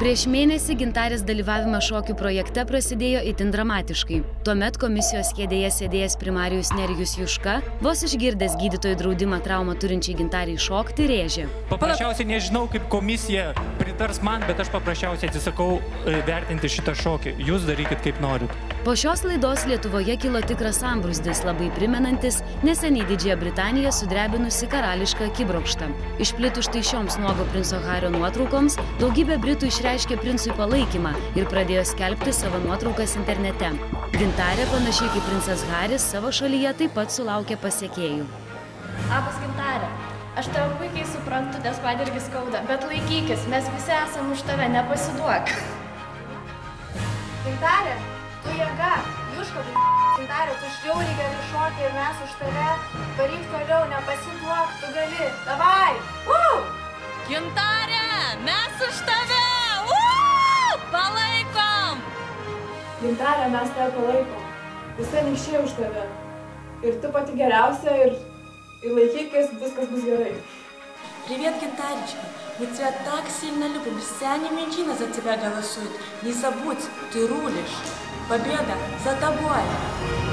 Prieš mėnesį Gintarės dalyvavimas šokių projekte prasidėjo itin dramatiškai. Tuomet komisijos kėdėje sėdėjęs primarijus Nerijus Juška, vos išgirdęs gydytojų draudimą traumą turinčiai Gintarei šokti, rėžė. Paprasčiausiai nežinau, kaip komisija pritars man, bet aš paprasčiausiai atsisakau vertinti šitą šokį. Jūs darykit kaip norit. Po šios laidos Lietuvoje kilo tikras sambrūzdis, labai primenantis neseniai Didžiąją Britaniją sudrebinusi karališką akibrokštą. Išplitus štai šioms nuogo princo Hario nuotraukoms, daugybė Britų išreiškė princui palaikymą ir pradėjo skelbti savo nuotraukas internete. Gintarė, panašiai kaip princas Haris, savo šalyje taip pat sulaukė pasekėjų. Labas, Gintarė. Aš tave puikiai suprantu, nes man irgi skauda, bet laikykis, mes visi esam už tave, nepasiduok. Gintarė, tu jėga, Juška, Gintarė, tu žiauriai gali šokti ir mes už tave. Varyk toliau, nepasiduok, tu gali. Davai! Gintarė, mes už tave! Palaikom! Gintarė, mes tave palaikom. Visi anykščiai už tave. Ir tu pati geriausia ir laikykis, viskas bus gerai. Привет, Гентаречка. Мы тебя так сильно любим. Вся Неменчина за тебя голосует. Не забудь, ты рулишь. Победа за тобой.